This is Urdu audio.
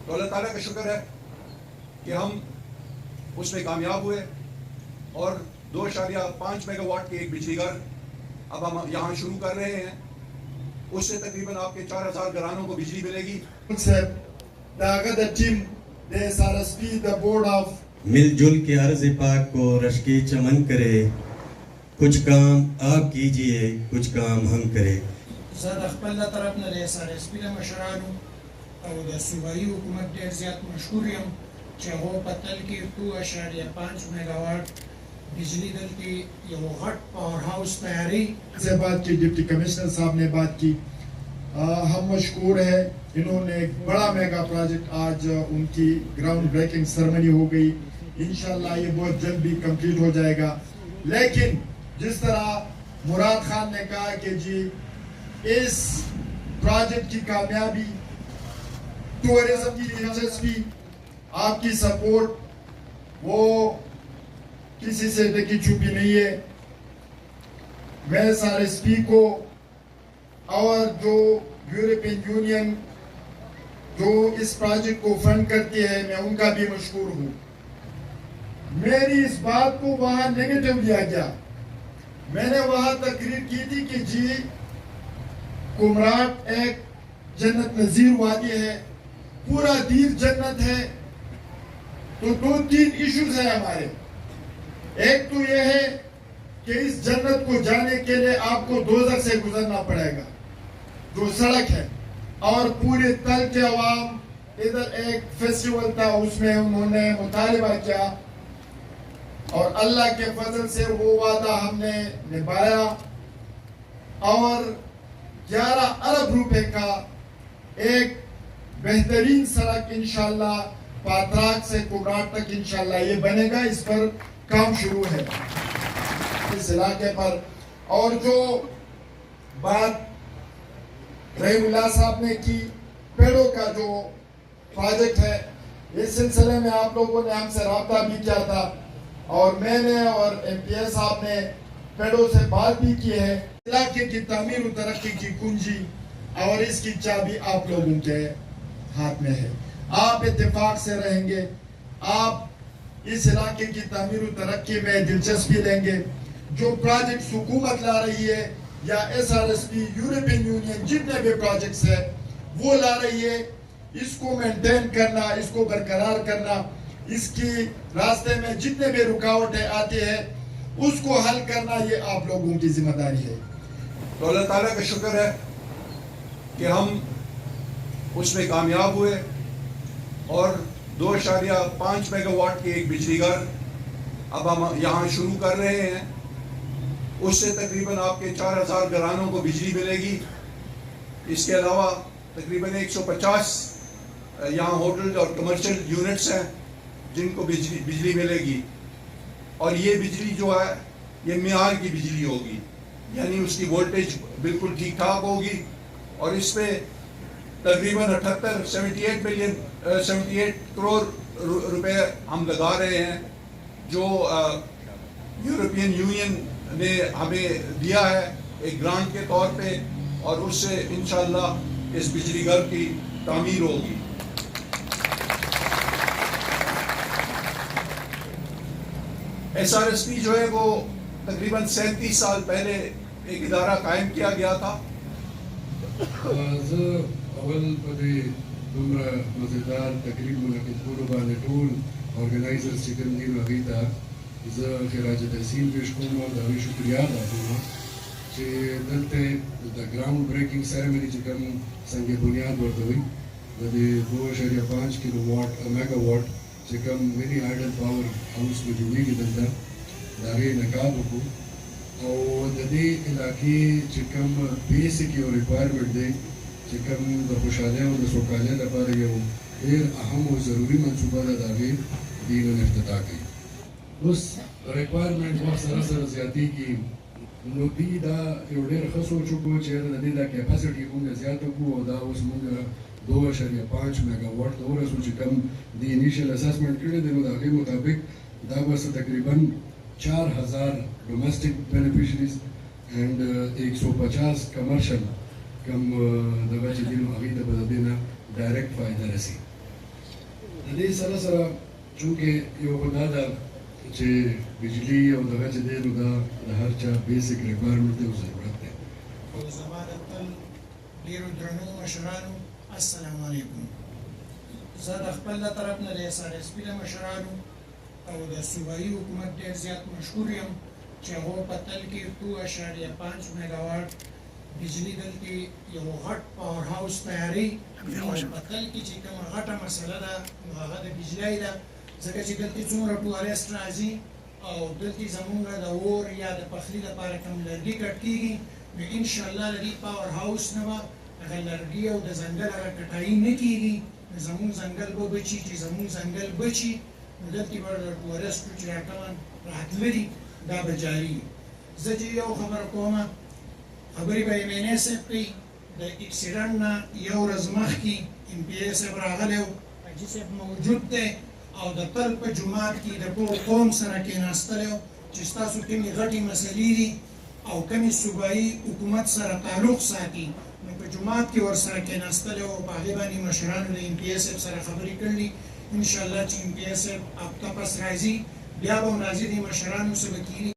تو اللہ تعالیٰ کا شکر ہے کہ ہم اس میں کامیاب ہوئے اور 2.5 میگا واٹ کے ایک بجلی گھر اب ہم یہاں شروع کر رہے ہیں. اس سے تقریباً آپ کے 4,000 گھرانوں کو بجلی ملے گی. مل جل کے عرض پاک کو رشک چمن کرے، کچھ کام آپ کیجئے کچھ کام ہم کرے. زه د خپل له طرف نه د SRSP له مشرانو او د صوبایي حکومت ډېر زیات مشکور یم چې هغو په تل کې 2.5 میگا واټ بجلی دلته یو غټ پاور ہاؤس تیاری سے بات کی. ڈپٹی کمشنر صاحب نے بات کی. ہم مشکور ہیں، انہوں نے ایک بڑا میگا پروجیکٹ آج ان کی گراؤنڈ بریکنگ سرمنی ہو گئی. انشاءاللہ یہ بہت جلد بھی کمپلیٹ ہو جائے گا. لیکن جس طرح مراد خان نے کہا کہ جی اس پروجیکٹ کی کامیابی، ٹورزم کی دلچسپی، آپ کی سپورٹ وہ کسی سے ڈکی چھپی نہیں ہے. میں SRSP کو اور جو یورپین یونین جو اس پروجیکٹ کو فنڈ کرتی ہے میں ان کا بھی مشکور ہوں. میری اس بات کو وہاں نیگیٹو لیا گیا. میں نے وہاں تقریر کی تھی کہ جی کمراٹ ایک جنت نظیر وادی ہے، پورا دیر جنت ہے. تو 2-3 ایشوز ہیں ہمارے. ایک تو یہ ہے کہ اس جنت کو جانے کے لیے آپ کو دوزخ سے گزرنا پڑے گا جو سڑک ہے. اور پورے تل کے عوام ادھر ایک فیسٹیول تھا، اس میں انہوں نے مطالبہ کیا اور اللہ کے فضل سے وہ وعدہ ہم نے نبھایا اور 11 ارب روپے کا ایک بہترین سڑک انشاءاللہ پاتراک سے کمراٹ تک انشاءاللہ یہ بنے گا. اس پر کام شروع ہے اس علاقے پر. اور جو بات رحیم اللہ صاحب نے کی پیڑوں کا جو پروجیکٹ ہے، اس سلسلے میں آپ لوگوں نے ہم سے رابطہ بھی کیا تھا اور میں نے اور MPA صاحب نے پیڑوں سے بات بھی کی ہے. علاقے کی تعمیر و ترقی کی کنجی اور اس کی چابی آپ لوگوں کے ہاتھ میں ہے. آپ اتفاق سے رہیں گے، آپ اس علاقے کی تعمیر و ترقی میں دلچسپی لیں گے. جو پروجیکٹس حکومت لا رہی ہے یا SRSP یورپین یونین جتنے بھی پروجیکٹس ہیں وہ لا رہی ہے، اس کو مینٹین کرنا، اس کو برقرار کرنا، اس کی راستے میں جتنے بھی رکاوٹیں آتی ہیں اس کو حل کرنا، یہ آپ لوگوں کی ذمہ داری ہے. تو اللہ تعالیٰ کا شکر ہے کہ ہم اس میں کامیاب ہوئے اور 2.5 میگا واٹ کے ایک بجلی گھر اب ہم یہاں شروع کر رہے ہیں. اس سے تقریباً آپ کے 4,000 گھرانوں کو بجلی ملے گی. اس کے علاوہ تقریباً 150 یہاں ہوٹل اور کمرشل یونٹس ہیں جن کو بجلی ملے گی. اور یہ بجلی جو ہے یہ معیار کی بجلی ہوگی، یعنی اس کی وولٹیج بالکل ٹھیک ٹھاک ہوگی. اور اس پہ تقریباً 78 کروڑ روپے ہم لگا رہے ہیں جو یورپین یونین نے ہمیں دیا ہے ایک گرانٹ کے طور پہ، اور اس سے انشاءاللہ اس بجلی گھر کی تعمیر ہوگی. SRSP جو ہے وہ تقریباً 37 سال پہلے ایک ادارہ قائم کیا گیا تھا. اول په دې دومره مزیدار تقریب منعقد کولو باندې ټول ارګنایزرز چې کوم دي نو هغوی ته زه خراج تحسین پیش کوم او د هغوی شکریا ادا کوم چې دلته د ګراؤنډ بریکینګ سیرمني چې کوم سنگ بنیاد ورته وایي د دې 2.5 کیلو واټ میگا واټ چې کوم منی آیډل پاور هاوس به جوړېږي دلته د هغې انعقاد وکړو. او د دې علاقې چې کوم بیسک یو ریکوایرمنټ دی چې کوم د خوشحالۍ او د سوکالۍ لپاره یو ډېر اهم او ضروري منصوبه ده د هغې دې نن افتتاح کوي. اوس ریکوایرمنټ وخت سره سره زیاتېږي نو دوی دا یو ډېر ښه سوچ وکړو چې د دې دا کیپاسټي مونږ زیاته کړو او دا اوس مونږ 2.5 میگا واټ ته ورسو چې کوم د انیشل اسسمنټ کړی دی نو د هغې مطابق دا به تقریباً 4,000 ڈومیسٹک بینیفیشریز اینڈ 150 کمرشل کم دغه چې دي نو هغوی ته به د دې نه ډایرکټ فایده رسي. د دې سره سره چونکې یو خو دا ده چې بجلي او دغه چې دی نو دا د هر چا بیسک ریکوایرمنټ دی او ضرورت دی. او زما د تل ډېرو درنو مشرانو السلام علیکم. زه د خپل له طرف نه د SRSP د مشرانو او د صوبایي حکومت ډېر زیات مشکور یم چې هغو په تل کې 2.5 میګاواټ بجلي دلته یو غټ پاور هاوس تیاري او په تل کې چې کومه غټه مسله ده نو هغه د بجلۍ ده، ځکه چې دلته څومره ټوریسټ راځي او دلته زمونږ د اور یا د پخلي لپاره کوم لرګي کټ کېږي نو انشاءالله د دې پاور هاوس نه به هغه لرګي او د ځنګل هغه کټایي نه کېږي، نو زمونږ ځنګل به بچي. چې زمونږ ځنګل بچي نو دلته به د ټوریسټو چې راکمن راتله دي دا به جاري. زه چې یو خبره کومه خبرې به MNA صاحب کوي. د اکسیډنټ نه یو ورځ مخکې MPA صاحب راغلی و، حاجي صاحب موجود دی او د تل په جومات کې د ټول قوم سره کېناستلی و چې ستاسو کومې غټې مسلې دي او کومې صوبایي حکومت سره تعلق ساتي نو په جومات کې ورسره کېناستلی و. په هغې باندې مشرانو د MPA صاحب سره خبرې کړلي. انشاءالله چې MPA صاحب هفته پس راځي بیا به هم راځي د مشرانو سره به کېني.